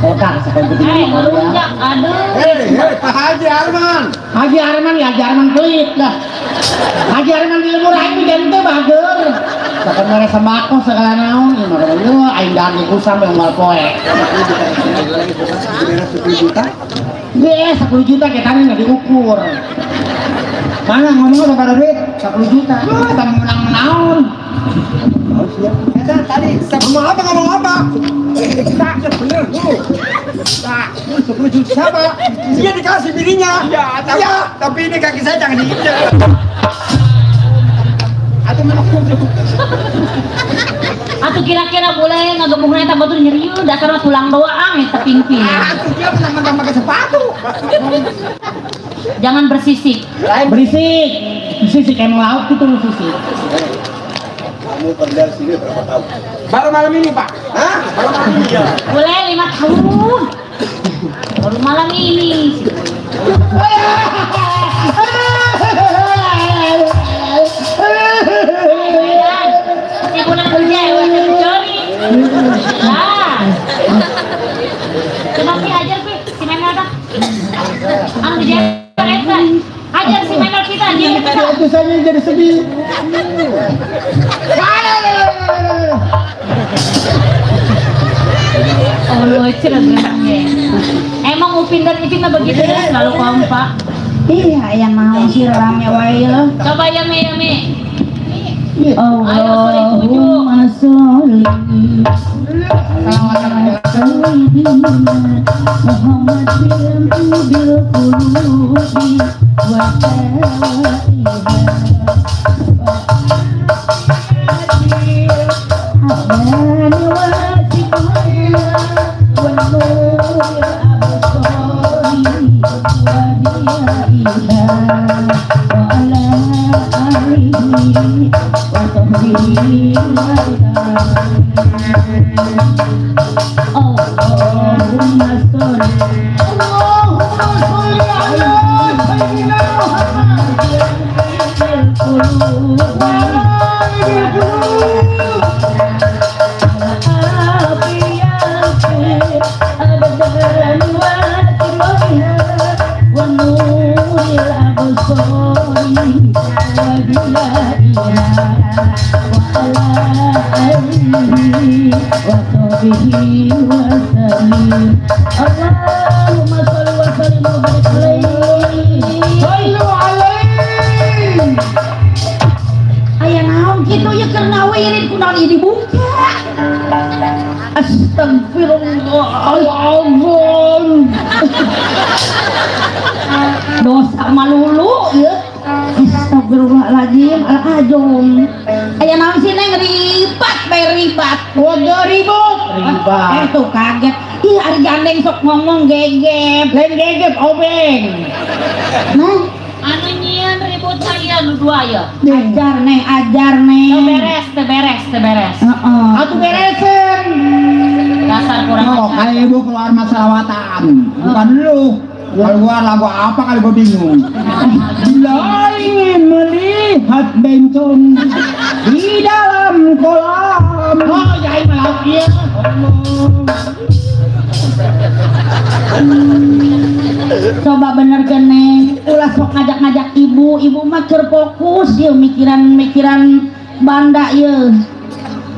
Otak seperti ini. Ngerunjak, aduh. Hei, Pak Haji Arman. Haji Arman ya, Haji Arman pelit dah. Haji Arman di lemur aing bikin teh bager. Sebenarnya sembako segala naon, ini mah lu aing dan iku sampai nggal poe. 10 juta. Ge, 10 juta kita nggak diukur. Mana ngomong udah pada duit 10 juta. Kita menang naon. Oh siap. Eta tadi ngomong apa? Tak bener dulu. Tak 10 juta siapa? Dia dikasih bininya. Ya, tapi ini kaki saya jangan diinjak. Atau mana Atuh kira-kira boleh ngagemuk eta batu nyeriu dasar tulang doang eta pingping. Atuh dia menang pakai sepatu. Jangan bersisik. Berisik. Berisik kayak mau laut gitu lu sisik. Kamu kerja sini berapa tahun? Baru malam ini, Pak. Hah? Baru malam ini ya. Boleh 5 tahun. Baru malam ini. Si bulan kerja, wajah mencuri. Lah. Coba sih ajar sih, si Menor dah. Anu di Jakarta. Ajar si Menor kita dia kita. Itu saja jadi sedih. Oh lucu lah emang Upin dan Ipin mah begitu ya selalu kompak. Iya, yang mau sih rame wae lo. Coba ya Me. Allahumma sholli Muhammadin bil qulubi wa Astagfirullahaladzim. Dosa malulu ya. Astagfirullahaladzim. Al-ajum. Aya naon sih neng ribat bae ribat. Waduh ribut. Ribat. Tuh kaget. Ih ari gandeng sok ngomong gegep. Lain gegep obeng. Nah, Anu nyian ribut saya dua ya. ajar neng. Beres. Heeh. Atuh beresin. Dasar kurang Oh, ajar. kali ibu keluar masalahwatan, bukan lu. Kalau gua lagu apa kali gua bingung. Bila ingin melihat bencong di dalam kolam. Oh, jahit malah dia. Coba bener geneng, ulah sok ngajak-ngajak ibu mah keur fokus ya mikiran banda ya.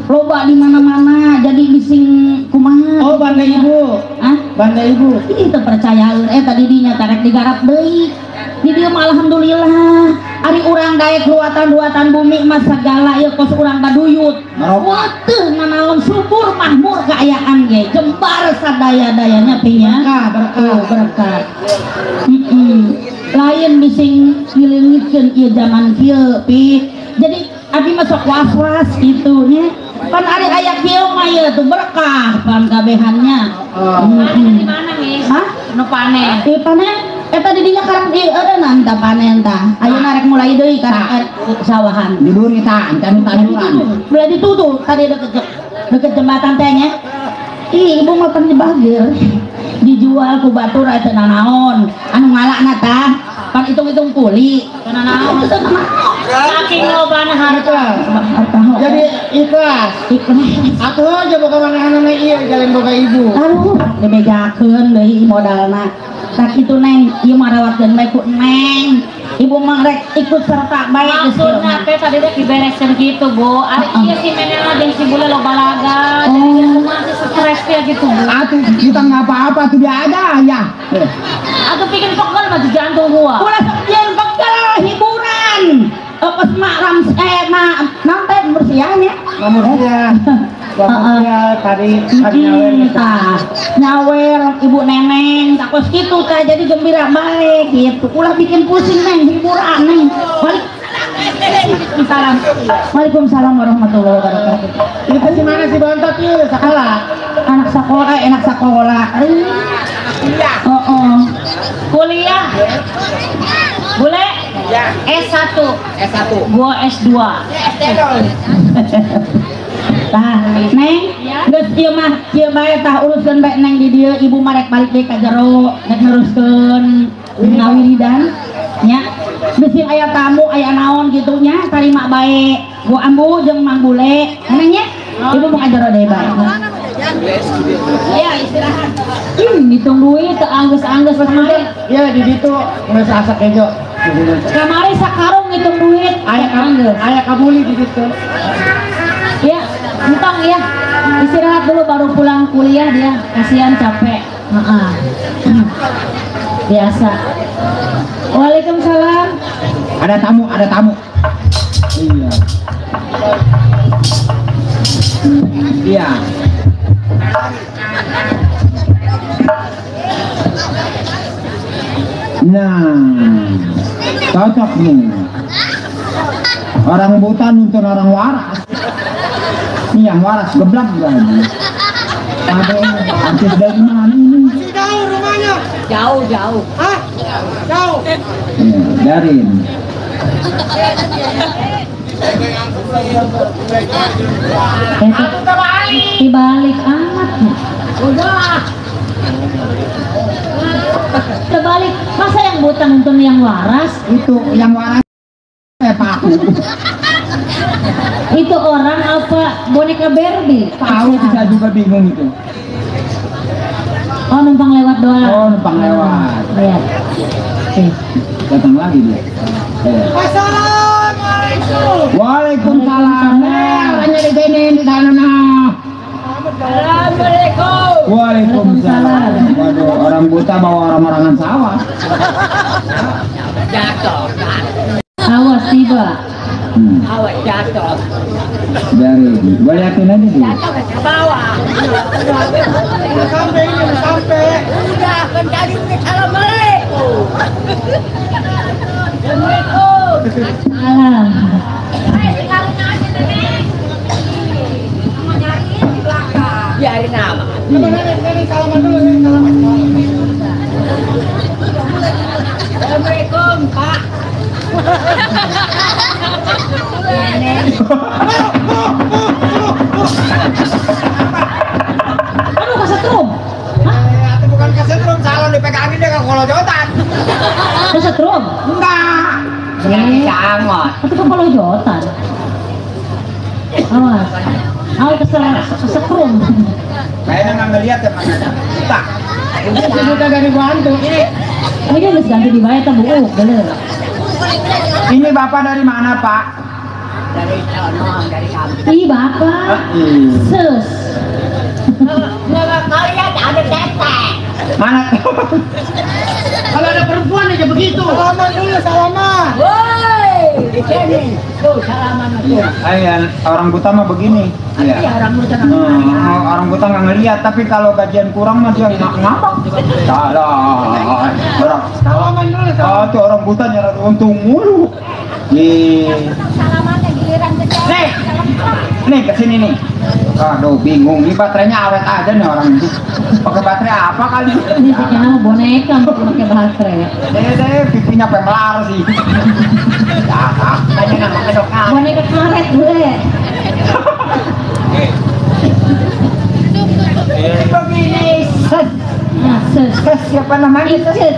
Loba di mana-mana jadi bising kumaha. Oh, banda ibu. Hah? Banda ibu. Ih, teu percayaan tadi dinya tarek digarap deui. Di dieu mah alhamdulillah. Ari urang daek ruatan bumi mah sagala ieu kos urang kaduyut. Wah, teu nanaon subur makmur kaayaan ge. Jembar sadaya-dayanya pinya. Berkah. Lain bising ngilingikeun ieu zaman kieu, Pi. Jadi abi mah sok was-was gitu nya. Pan ari aya kieu mah ieu tuh berkah pan kabehannya. Panen di mana Mi? Hah? Nu panen. Panen eta di dinya karang di eureunna tah panen tah. Ayeuna rek mulai deui karang sawahan. Di buri tah encan tahuran. Boleh ditutup tadi deket jembatan teh nya. Ih, ibu mah pan dibager. Dijual ku batur eta nanaon. Anu ngalakna tah pan hitung-hitung kuli. Karena naon? Saking lobana harta. Harta Jadi ikhlas. Aku aja boga mana iya jalan boga ibu. Aduh, dibejakeun deui modalna. Tak kitu Neng, ieu mah rawatkeun bae ku Neng. Ibu mah rek ikut serta bae geus kieu. Maksudna teh tadi teh dibereskeun gitu, Bu. Ari ieu si Menela jeung si Bule lo balaga. Jadi dia masih stres teh gitu, Bu. Atuh kita nggak apa-apa tuh dia ada ya. Atuh bikin pegel mah di jantung gua. Ulah sok yen pegel hiburan. Pas mak naon teh bersiahnya. Nomor dia. Dia tadi nyawer nyawer ibu neneng takos gitu teh jadi gembira baik gitu ulah bikin pusing Neng hiburan Neng. Waalaikumsalam. Waalaikumsalam warahmatullahi wabarakatuh. Itu si mana si Bontot ieu sekolah? Anak sekolah. Iya. Kuliah. Bule? Ya. S1. S1. Gua S2. Tah, Neng, geus ieu mah kieu bae tah uruskeun bae Neng di dieu ibu mah rek balik deui ka jero rek neruskeun ngawiridan nya. Geus ieu aya tamu aya naon kitu nya tarima bae. Gua ambu jeung Mang Bule. Neng nya, ibu mau ka jero deui bae. Ya istirahat. Ngitung duit teu anggeus-anggeus kamari. Ya di ditu geus asa kejo. Kamari sakarung ngitung duit Aya kabuli di ditu. ya. Entong ya, istirahat dulu baru pulang kuliah dia, kasihan capek. Biasa. Waalaikumsalam. Ada tamu. Iya. Iya. Nah, cocok nih. Orang buta nuntun orang waras. Ini yang waras geblak kan. Aduh, artis dari mana ini? Jauh rumahnya. Jauh. Hah? Jauh. Darin. Dibalik amat. Udah. Terbalik, masa yang buta nuntun yang waras? Itu yang waras Pak. Itu orang apa boneka Barbie? Tahu bisa juga bingung itu. Oh numpang lewat doang. Oh numpang lewat. Lihat. Datang lagi dia. Assalamualaikum. Waalaikumsalam. Hanya di sini di sana nah. Assalamualaikum. Waalaikumsalam. Waduh orang buta bawa orang-orangan sawah. Jatuh. Awas tiba. Awas jatuh. Dari, gue liatin aja dulu. Jatuh ke bawah. Sampai. Udah kan tadi udah assalamualaikum. Assalamualaikum. Alam. Biarin nama. Salaman dulu. Assalamualaikum Pak. Aduh kesetrum. Itu bukan kesetrum, salon dipegangin dia ke kolojotan. Kesetrum. Enggak. Sangat. Itu kan kalau jotan. Awas. Awas kesetrum. Kayaknya nggak ngeliat ya makanya. Tak. Itu udah dari bantu. Ini kan harus ganti dibayar tabu. Bener. Ini bapak dari mana Pak? Dari sono, dari kampung. Ih bapak. Sus. Nggak kalian ada tetek. Mana? Kalau ada perempuan aja begitu. Salaman dulu, salaman. Woi, di sini. Tuh salaman tuh. Ayan, orang buta mah begini. Iya orang buta Orang buta nggak ngeliat, tapi kalau gajian kurang mah dia ngapa? Salah. Salaman dulu. Oh, tuh orang buta nyari untung mulu. Salamannya giliran kecil. Nih kesini nih. Aduh bingung, ini baterainya awet aja nih orang ini. Pakai baterai apa kali? Ini sih kenapa boneka pakai baterai. Deh, pipinya pemelar sih. Ya, tanya nama kedok. Boneka karet gue. Begini, Sus. siapa namanya? Inces.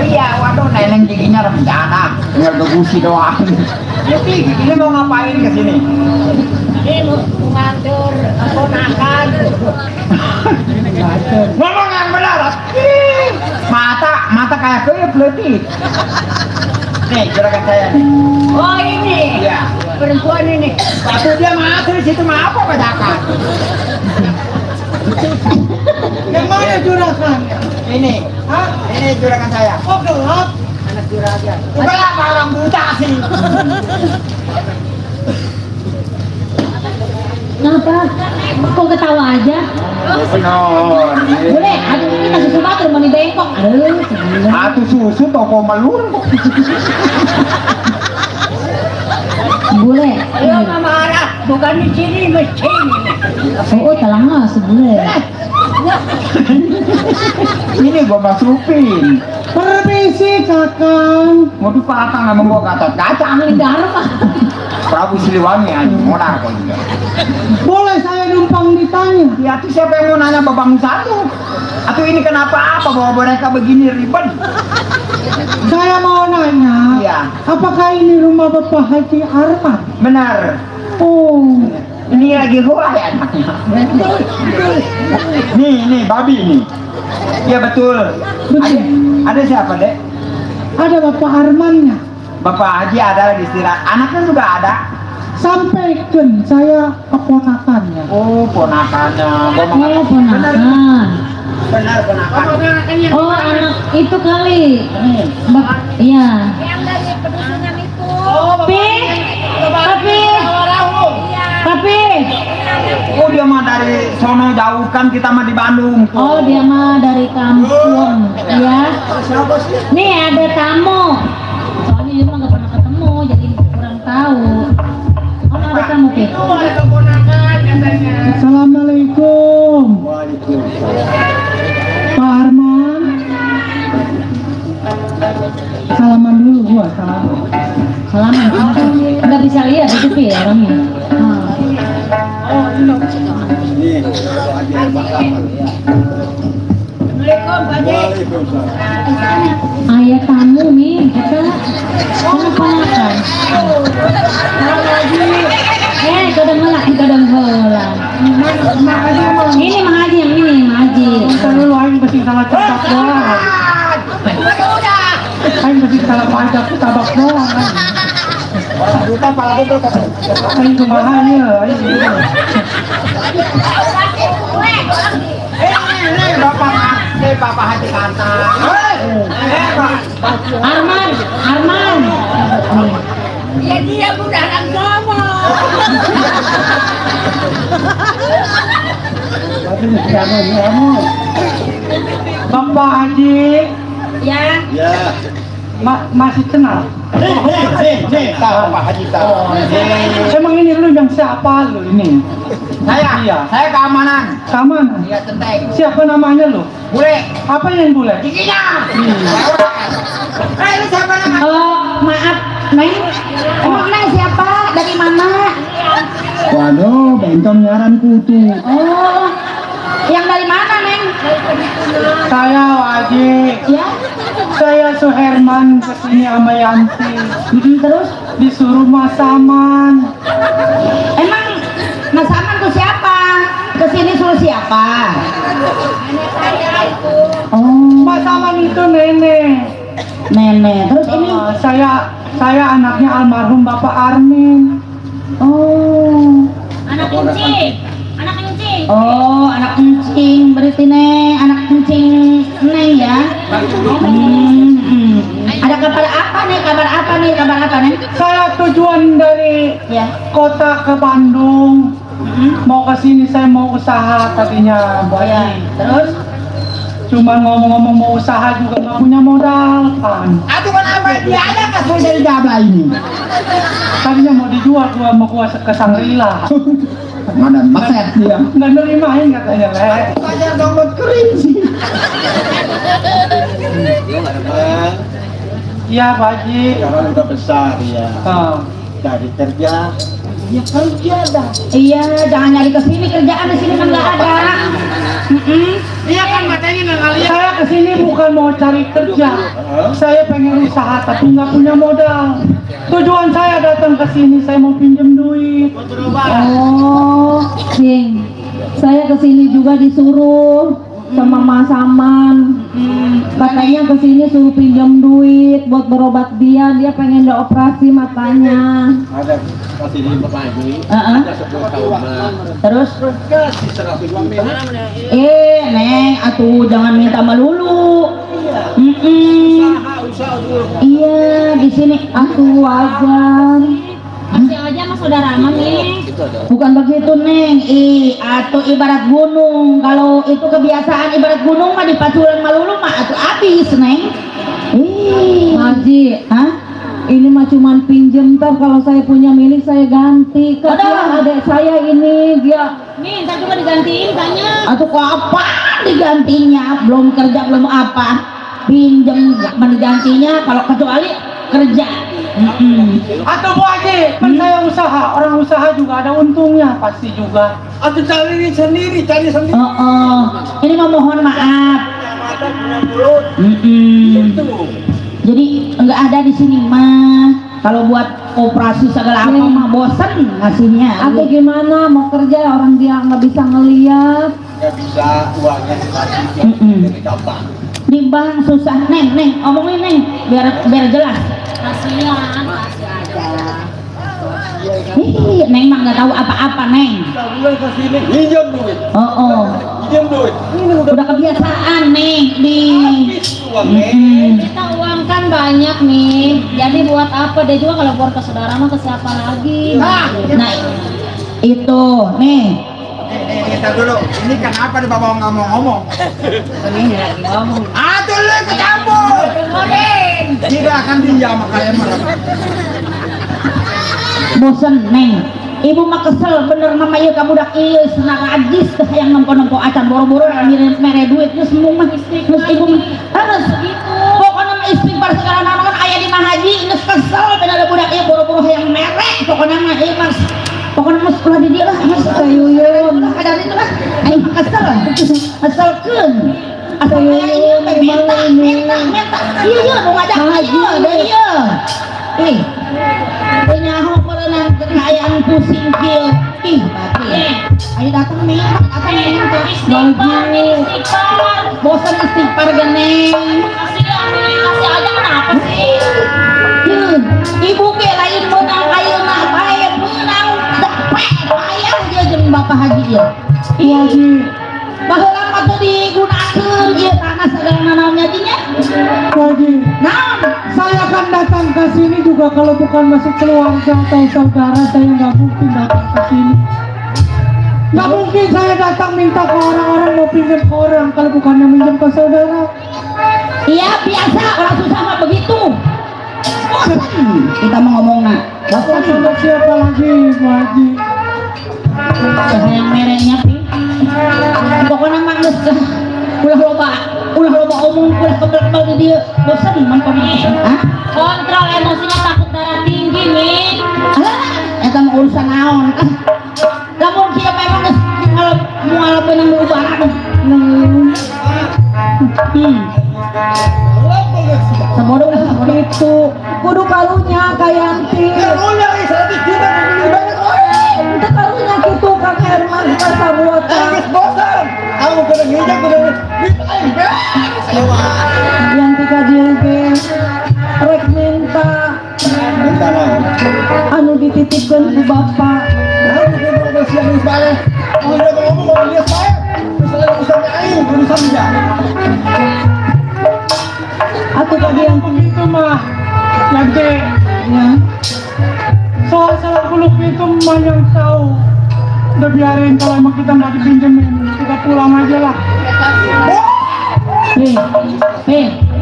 Iya, waduh, neneng giginya rencana. Tinggal gebusi doang. Ini mau ngapain ke sini? Ini mau ngatur ponakan. Ngomong yang benar. Mata kayak kue peletik. Nih, juragan saya nih. Oh ini. Iya. Perempuan ini. Waktu dia masuk di situ mah apa padakan? Yang mana juragan? Ini. Hah? Ini juragan saya. Oh gelap. Anak juragan. Bukan apa orang buta sih. Kenapa? Kok ketawa aja? Benar. Boleh, aduh ini kasih sumatera mau dibengkok. Aduh, Atu susu toko melur. boleh. Ayo mama arah. Bukan di sini mesin. Oh, talangnya seboleh. Ini gua masukin. Permisi kakang. Mau dipatang sama gua gatot kacang. Angin dharma. Prabu Siliwangi aja modal kok juga. Boleh saya numpang ditanya? Ya tuh siapa yang mau nanya babang satu? Atau ini kenapa apa bawa mereka begini ribet? Saya mau nanya. Iya. Apakah ini rumah Bapak Haji Arman? Benar. Oh. Ini lagi gua ya anaknya. Nih babi nih. Iya betul. Ada siapa dek? Ada Bapak Armannya. Bapak Haji ada lagi istirahat. Anaknya juga ada. Sampaikan saya keponakannya. Oh ponakannya. Oh, ponakan. Benar ponakan. Oh, anak itu kali. Iya. Yang dari pedusunan itu. Tapi. Oh dia mah dari sono jauh kan, kita mah di Bandung. Oh, dia mah dari kampung, ya. Siapa sih? Nih ada tamu. Soalnya dia mah nggak pernah ketemu, jadi kurang tahu. Oh, ada tamu Pi. Ada keponakan katanya. Assalamualaikum. Pak Arman. Salaman dulu gua, salaman. Salaman. Nggak bisa lihat itu Pi orangnya. Assalamualaikum Pak Haji. Ayah tamu nih, kita ponakan. Kadang heula. Ini Mang Haji yang ini, Mang Haji. Saya lain mesti salah tabak doang. Saya mesti salah pajak tabak doang. Kita pala betul kan? Saya kemahannya. Bapak Haji Kanta. Arman. Ya dia udah anak ngomong. Bapak Haji. Ya. Masih kenal? Tahu Pak Haji tahu. Emang ini lu yang siapa lu ini? Iya. Saya keamanan. Keamanan? Iya centeng. Siapa namanya lu? Bule. Apa yang boleh? Giginya. Lu siapa namanya? Maaf, Neng. Emang Neng siapa? Dari mana? Waduh, bentong nyaran kutu. Oh, yang dari mana, Neng? Saya Haji. Ya? Saya Suherman kesini sama Yanti. Terus? Disuruh Mas Saman. Emang Mas Aman tuh siapa? Kesini suruh siapa? Oh, Mas Saman itu nenek. nenek. Terus ini? Saya anaknya almarhum Bapak Armin. Oh. Anak kencing. Anak kencing. Oh, anak kencing. Berarti Neng, anak kencing Neng ya? Ada kabar apa nih? Kabar apa nih? Saya tujuan dari Ya. kota ke Bandung. Mau ke sini saya mau usaha tadinya Bu Ya. Haji. Terus? Cuman ngomong-ngomong mau usaha juga nggak punya modal kan. Aduh kenapa dia ada kasih dari Jabla ini? Tadinya mau dijual gua mau gua ke Sangrila. Mana maset dia? Nggak nerimain katanya Le. Banyak download kering sih. Iya Pak Haji. Sekarang udah besar ya. Dari kerja. Ya kerja dah. Iya, jangan nyari ke sini, kerjaan di sini kan nggak ada. Iya kan matanya nggak ngeliat. Saya kesini bukan mau mau cari kerja. Saya pengen usaha tapi nggak punya modal. Tujuan saya datang ke sini, saya mau pinjam duit. Oh, King. Saya kesini juga disuruh sama Mas Saman. Katanya kesini suruh pinjam duit buat berobat dia pengen dioperasi matanya. Ada kasih lipat lagi. Ada 10 tahun. Terus? Kasih 100 uang minta. Neng, atuh jangan minta melulu. Usaha dulu. Iya, di sini atuh wajar. Masih aja mas saudara mah nih. Bukan begitu Neng, atau ibarat gunung. Kalau itu kebiasaan ibarat gunung mah dipaculan melulu mah atau habis Neng. Haji, ini mah cuman pinjem, ntar kalau saya punya milik saya ganti. Kasihan adek saya ini dia. Nih, ntar juga digantiin tanya. Atau kok apa digantinya? Belum kerja belum apa. Pinjem gak digantinya kalau kecuali kerja. Atau Bu Haji, kan saya usaha, orang usaha juga ada untungnya pasti juga. Atau cari sendiri. Ini mah mohon maaf. Jadi enggak ada di sini mah. Kalau buat operasi segala apa mah bosen ngasihnya. Atau gimana mau kerja orang dia nggak bisa ngeliat. Nggak bisa uangnya dikasih. Jadi gampang. Di bank susah. Neng, omongin Neng biar jelas. Kasihan, masih aja. Neng mah nggak tahu apa-apa Neng. Sebulan kasih ini pinjam duit. Pinjam duit. Ini Udah kebiasaan Neng di. habis uangnya. Kita uang kan banyak nih. Jadi buat apa dia juga kalau buat ke saudara mah ke siapa lagi? Nah, itu nih. Kita dulu. Ini kenapa nih bapak nggak mau ngomong? Ini lagi ngomong. Aduh lu kecampur. Tidak akan pinjam makanya malah. Bosen Neng. Ibu mah kesel bener nama ieu kamu dak ieu senang ajis teh yang nempo-nempo acan boro-boro mere duit geus semua mah geus ibu mah harus gitu. Pokona mah istighfar segala naon aya di Mah Haji geus kesel bener budak ieu boro-boro hayang mere. Pokona mah ieu mah pokona mah sekolah di dieu lah geus kayeuyeun ada itu lah aing keselkeun. Asa ieu minta iya nu ngajak ieu deui ieu. Nyaho merenang kekayaan pusing kieu. Batin. Ayo datang nih, Istighfar. bosan istighfar geneng. Kasih aja kenapa sih? Ibu ke lain menang ayeuna bae menang depet bayar dia jeung Bapak Haji ieu. Haji, Baheula mah teu digunakeun ieu tanah segala naonnya jinya. Haji, Naon? saya akan datang ke sini juga kalau bukan masuk keluarga atau saudara, saya nggak mungkin datang ke sini. Nggak mungkin saya datang minta ke orang-orang mau pinjam ke orang kalau bukannya minjam ke saudara. Iya biasa orang susah mah begitu. Bosan kita mau ngomong nak. Bapak sama siapa lagi, Bu Haji? Yang merahnya pi. Pokoknya mah geus ulah loba omong ulah kebel-kebel di dieu. Bosan man pamana. Kontrol emosinya, takut darah tinggi nih. Alah, eta mah urusan naon. Lamun kieu memang geus ngalabeun nu ubah. Sabodoh itu kudu karunya kayanti. Karunya isalati kita beli banyak orang. Itu karunya gitu Kang Herman kata buat. Geus bosan. Aku kena ngejak kena minta Yang tika dieu ge rek minta anu dititipkeun ku bapak. Aku kena siang geus bae. Udah ngomong mau lihat bae. Misalnya urusan aing, urusan dia. Atau tadi yang begitu mah, nanti Ya. soal salah kuluk itu mah yang tahu. Udah biarin kalau emang kita nggak dipinjemin, kita pulang aja lah.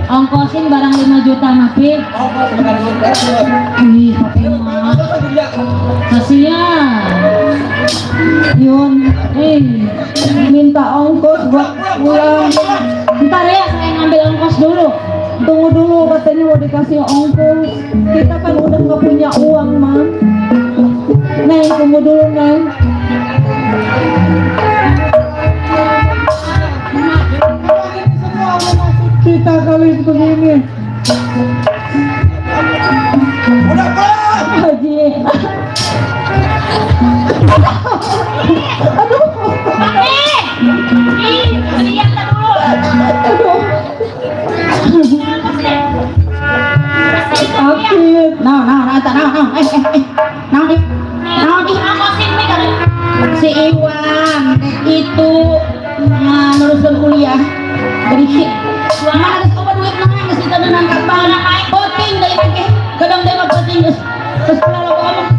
Ongkosin barang 5 juta mah, Pin. Ih, pakai mah. Kasihan. Yun, minta ongkos buat pulang. Ntar ya, saya ngambil ongkos dulu. Tunggu dulu katanya mau dikasih ongkos. Kita kan udah nggak punya uang mah. Neng, tunggu dulu Neng. Kita kalau Aduh. Papi. Ih, lihat dulu. Aduh. Sakit. Nah, si Iwan itu nerusin kuliah berisik. Mana ada coba duit nang geus kita dengan kapal poting dari pake kadang dia mah poting geus sekolah lo ngomong.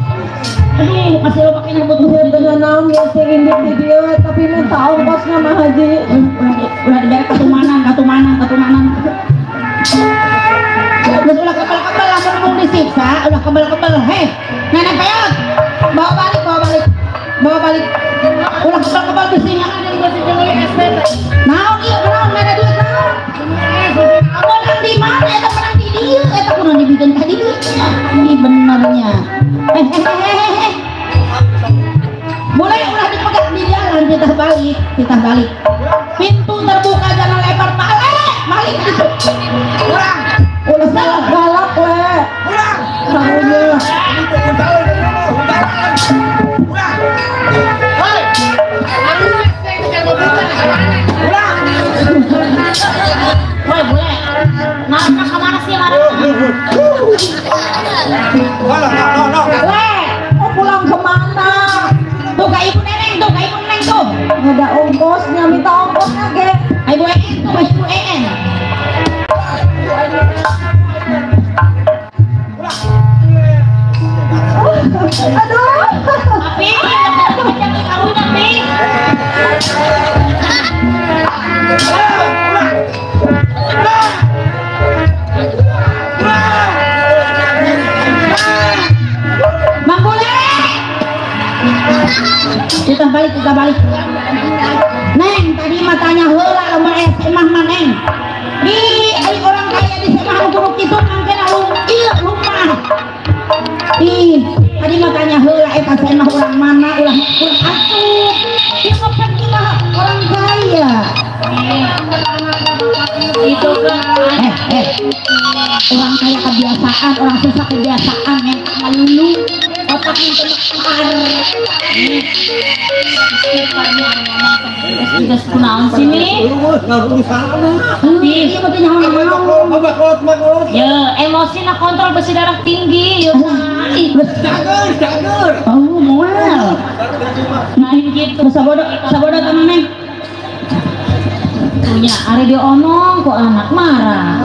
Aduh, masih lo pakai nyebut duit dengan naon ya sing di video tapi minta ongkosnya mah haji. Udah dari katumanan. Terus ulah kebal-kebal lah mau disiksa, ulah kebal-kebal. Heh, nenek peot. Bawa balik. Ulah kebal-kebal di sini ada di besi jeung ST. Naon ieu naon mere duit naon? Menang di mana eta menang di dieu, eta kudu dibikin ka dieu. Ini benernya. Boleh ulah dipegat di jalan kita balik. Pintu terbuka jangan lebar balik gitu. Ulah salah galak we. Tahunya. Woi, boleh. Marah kemana sih marah? Mau pulang kemana? Tuh kak ibu neneng tuh. Ada ongkosnya, minta ongkosnya ge. Ibu EN. Aduh. Tapi, macam kamu tapi. Mang boleh. Kita balik. Neng, tadi matanya heula lama SMA mah Neng. Ai orang kaya di SMA kudu kitu mangke lupa. Tadi matanya heula eta SMA orang mana ulah asup. Dia mah pergi mah orang kaya. Itu kan. Orang kaya kebiasaan, orang susah kebiasaan yang melulu otaknya terkekar. Sudah kunaon sih nih? Iya betul nyawa. Ya, emosi nak kontrol besi darah tinggi. Ya, Cager. Oh, moal. lain gitu. Sabodo teman Neng. Punya ari diomong kok anak marah.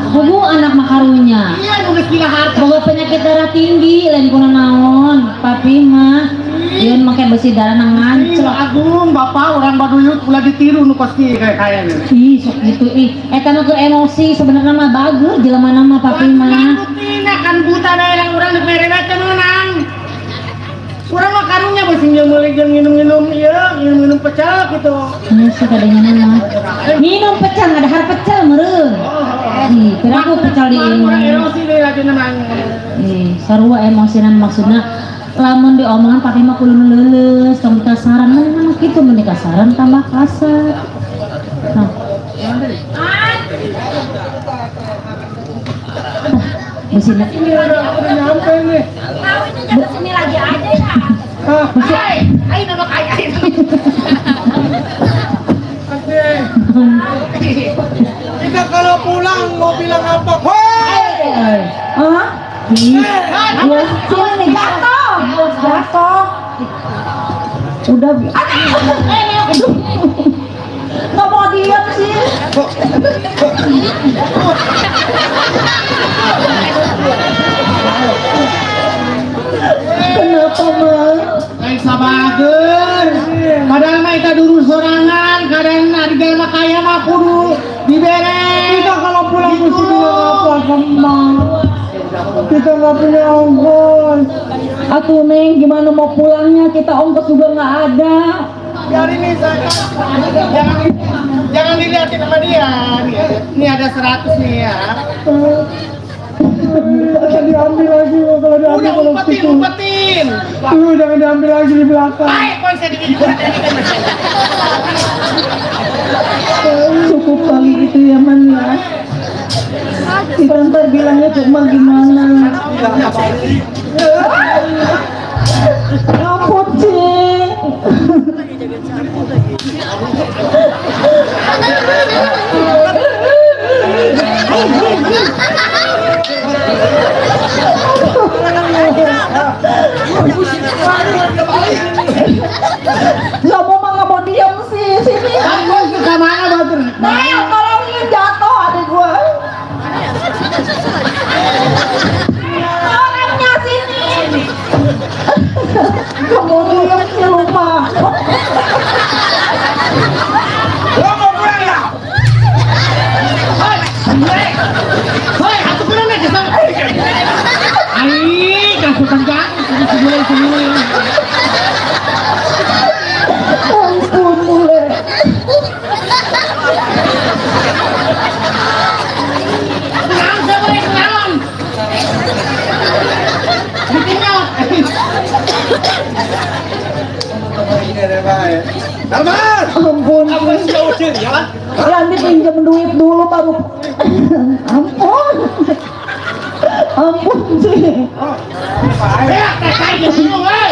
Kudu anak makarunya. Iya, nulis gila harta. Boga penyakit darah tinggi lain kuna naon. Papi mah yeun make besi darah nang nganclok. Agung, bapak orang baduyut ulah ditiru nu pasti kayaknya. Ih, sok gitu ih. Eta nu keur emosi sebenarnya mah bagus jelema mah papi mah. Buktina kan buta daerah orang di mereka tenang. Kurang mah karunya besi meuli jeung minum-minum minum pecel gitu. Ini sakadanya mah. Minum pecel ada har pecel meureun. Ih, kira aku pecel di ini. Emosi deui aja nang. Sarua emosinan maksudna lamun diomongan papi mah kudu leuleus, tong kasaran mana kitu mun dikasaran tambah kasar. Nah. Mesinnya Nyampe nih. sini lagi aja ya. Ayo nonok ayo. Kita kalau pulang mau bilang apa? Hah? Iya, sini nih jatuh. Udah. Aduh. Nggak mau diam sih. Kenapa Bang? Kayak sabager. Padahal mah kita dulu sorangan, kadang harga mah kaya mah kudu dibere. Kita kalau pulang ke sini apa Kemang? Kita nggak punya ongkos. Atuh Neng, gimana mau pulangnya? Kita ongkos juga nggak ada. Biarin nih saya. Jangan dilihatin sama dia. Ini ada 100 nih ya. Jangan diambil lagi kalau diambil. Udah umpetin. Jangan diambil lagi di belakang. Baik, kok saya Cukup kali itu ya Man ya. Kita ntar bilangnya cuma gimana? Apa sih? Kamu mah nggak mau diam sih sini. Aku ke mana Batur? Nah, tolongin jatuh adik gua. Orangnya sini. Kamu diam sih lupa. Lo mau pulang ya? Hei, aku pulang nih kesana. Ai, kasutan jangan semua. Ampun bule. Tenang, saya boleh tenang. Ditinggal. Darman! Ampun. Apa sih kau cari ya? Yanti pinjam duit dulu baru. Ampun. Ampun sih. Ya, kayak gitu, weh.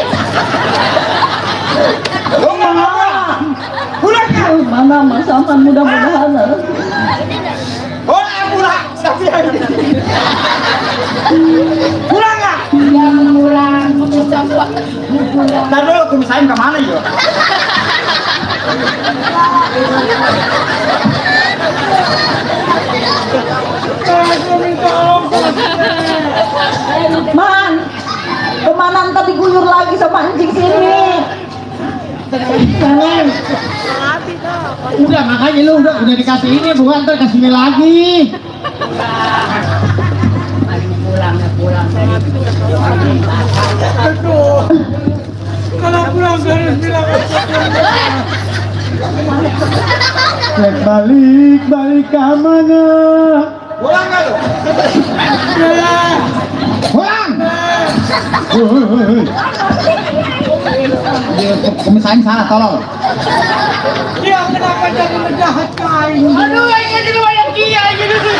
Lo mau pulang? Pulang ya? Mana masakan mudah-mudahan. Pulang! Tapi pulang ya? Jangan pulang. Ntar dulu aku misahin kemana ya? Man, kemana ntar diguyur lagi sama anjing sini? Jangan. Udah makanya lu udah dikasih ini bukan ntar kasih ini lagi. Kalau pulang harus bilang Balik ke mana? pulang nggak lo? Pulang. Komisarin sana tolong. Dia kenapa jadi menjahat kain? Aduh, ini di luar yang kia gitu tuh.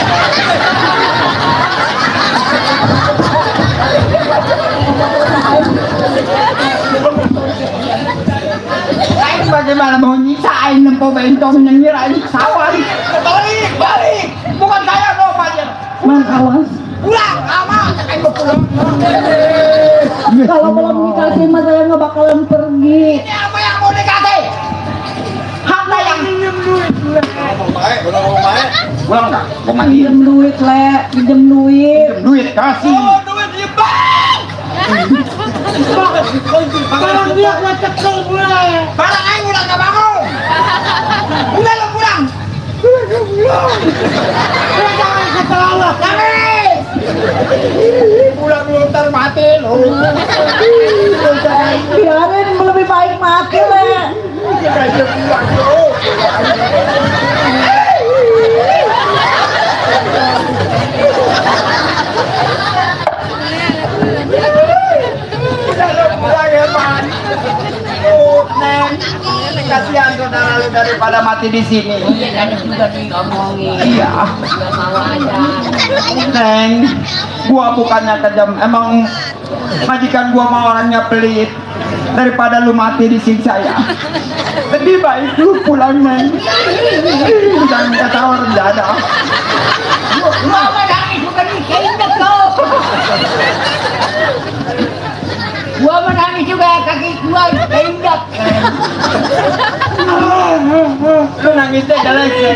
Kain bagaimana mau nyisain nempo bentong nyirain sawan? Balik! Bukan saya loh Pak Jen. Man, awas. Pulang, lama. Kain mau pulang. Kalau belum dikasih mah saya nggak bakalan pergi. Ini apa yang mau dikasih? Harta yang minjem duit. Pulang nggak? Mau mati. Pinjem duit, Le. Pinjem duit. Duit kasih. Oh, duit di bank. Barang dia gua cekel gue. Barang aing udah nggak bangun. Udah lo pulang. Jangan keterlaluan. Nangis. Pulang lu ntar mati lo. Biarin lebih baik mati, Le. Pulang lo. Udah lo pulang ya man. Neng, kasihan saudara lu daripada mati di sini. Iya. Neng, gua bukannya kejam, emang majikan gua mau orangnya pelit. Daripada lu mati disiksa ya. Lebih baik lu pulang Neng. Jangan kata orang dada. Gua menangis juga kaki gua keinjak. Lu nangisnya jelek ya.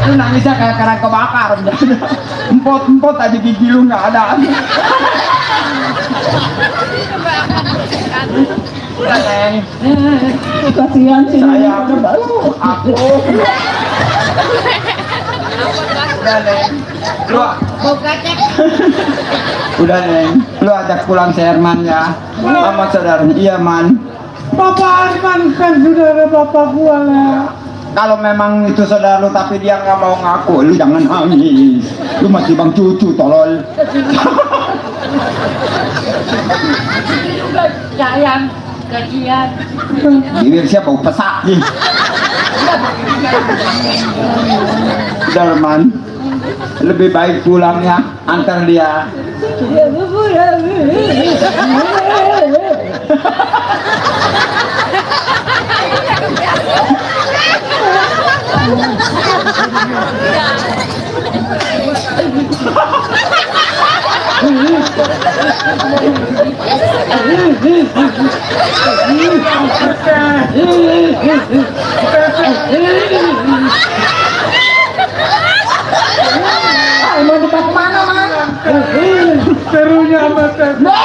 Lu nangisnya kayak karena kebakar. Empot-empot aja gigi lu nggak ada. Udah Neng. Kasihan sih. Sayang. Aku. Udah Neng. Lu udah Neng. Lu ajak pulang si Herman ya. Sama saudaranya. Iya Man. Bapak Arman kan sudah ada bapak gua lah. Kalau memang itu saudara lu tapi dia nggak mau ngaku, lu jangan nangis. Lu masih bang cucu tolol. Sayang, kasihan. Bibir siapa pesak nih. Darman. lebih baik pulangnya antar dia. Mau dibawa kemana, Mas? Serunya mata. Dek,